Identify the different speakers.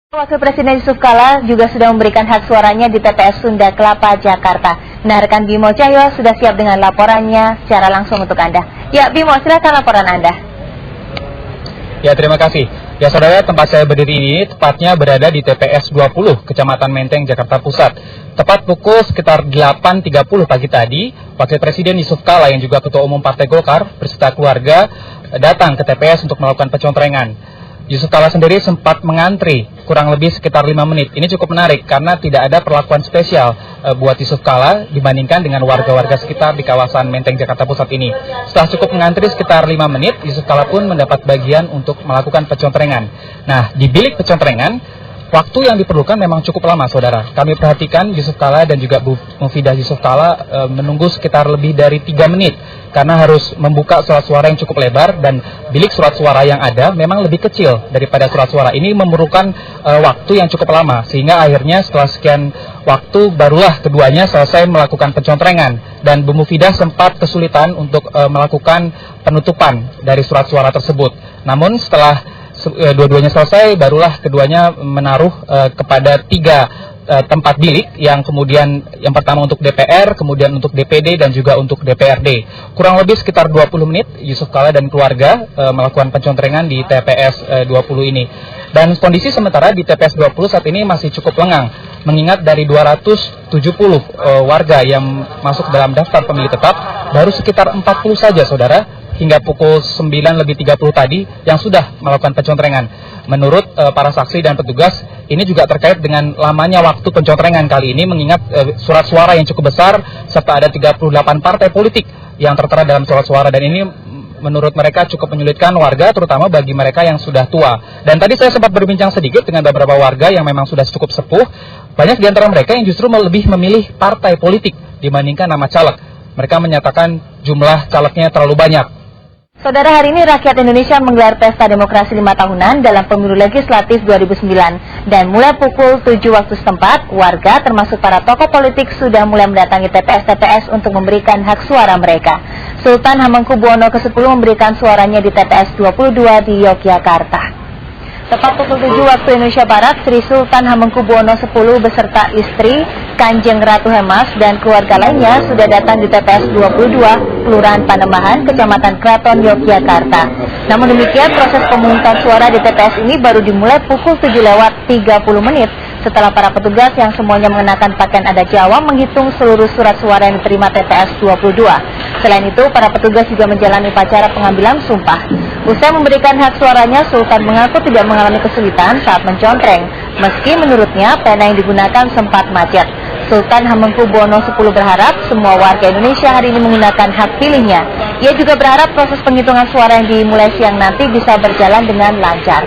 Speaker 1: Wakil Presiden Yusuf Kala juga sudah memberikan hak suaranya di TPS Sunda Kelapa, Jakarta. Nah, rekan Bimo Cahyo sudah siap dengan laporannya secara langsung untuk Anda. Ya, Bimo, silakan laporan Anda.
Speaker 2: Ya, terima kasih. Ya, saudara, tempat saya berdiri ini tepatnya berada di TPS 20, Kecamatan Menteng, Jakarta Pusat. Tepat pukul sekitar 8.30 pagi tadi, Wakil Presiden Yusuf Kala yang juga Ketua Umum Partai Golkar beserta keluarga datang ke TPS untuk melakukan pencontrengan. Yusuf Kala sendiri sempat mengantri kurang lebih sekitar 5 menit. Ini cukup menarik karena tidak ada perlakuan spesial buat Yusuf Kala dibandingkan dengan warga-warga sekitar di kawasan Menteng, Jakarta Pusat ini. Setelah cukup mengantri sekitar 5 menit, Yusuf Kala pun mendapat bagian untuk melakukan pencontrengan. Nah, di bilik pencontrengan, waktu yang diperlukan memang cukup lama, saudara. Kami perhatikan Yusuf Kala dan juga Bu Mufidah Yusuf Kala menunggu sekitar lebih dari 3 menit. Karena harus membuka surat suara yang cukup lebar dan bilik surat suara yang ada memang lebih kecil daripada surat suara. Ini memerlukan waktu yang cukup lama, sehingga akhirnya setelah sekian waktu barulah keduanya selesai melakukan pencontrengan. Dan Bu Mufidah sempat kesulitan untuk melakukan penutupan dari surat suara tersebut. Namun setelah dua-duanya selesai, barulah keduanya menaruh kepada 3 tempat bilik yang kemudian yang pertama untuk DPR, kemudian untuk DPD dan juga untuk DPRD. Kurang lebih sekitar 20 menit Yusuf Kala dan keluarga melakukan pencontrengan di TPS 20 ini. Dan kondisi sementara di TPS 20 saat ini masih cukup lengang, mengingat dari 270 warga yang masuk dalam daftar pemilih tetap, baru sekitar 40 saja, saudara, hingga pukul 9:30 tadi yang sudah melakukan pencontrengan. Menurut para saksi dan petugas, ini juga terkait dengan lamanya waktu pencontrengan kali ini, mengingat surat suara yang cukup besar, serta ada 38 partai politik yang tertera dalam surat suara, dan ini menurut mereka cukup menyulitkan warga, terutama bagi mereka yang sudah tua. Dan tadi saya sempat berbincang sedikit dengan beberapa warga yang memang sudah cukup sepuh. Banyak di antara mereka yang justru lebih memilih partai politik dibandingkan nama caleg. Mereka menyatakan jumlah calegnya terlalu banyak.
Speaker 1: Saudara, hari ini rakyat Indonesia menggelar pesta demokrasi 5 tahunan dalam pemilu legislatif 2009. Dan mulai pukul 7 waktu setempat, warga termasuk para tokoh politik sudah mulai mendatangi TPS-TPS untuk memberikan hak suara mereka. Sultan Hamengkubuwono ke-10 memberikan suaranya di TPS 22 di Yogyakarta. Tepat pukul 7 waktu Indonesia Barat, Sri Sultan Hamengkubuwono X beserta istri, Kanjeng Ratu Hemas, dan keluarga lainnya sudah datang di TPS 22, Kelurahan Panembahan, Kecamatan Kraton, Yogyakarta. Namun demikian, proses pemungutan suara di TPS ini baru dimulai pukul 7:30 menit setelah para petugas yang semuanya mengenakan pakaian adat Jawa menghitung seluruh surat suara yang diterima TPS 22. Selain itu, para petugas juga menjalani upacara pengambilan sumpah. Usai memberikan hak suaranya, Sultan mengaku tidak mengalami kesulitan saat mencontreng, meski menurutnya pena yang digunakan sempat macet. Sultan Hamengkubuwono X berharap semua warga Indonesia hari ini menggunakan hak pilihnya. Ia juga berharap proses penghitungan suara yang dimulai siang nanti bisa berjalan dengan lancar.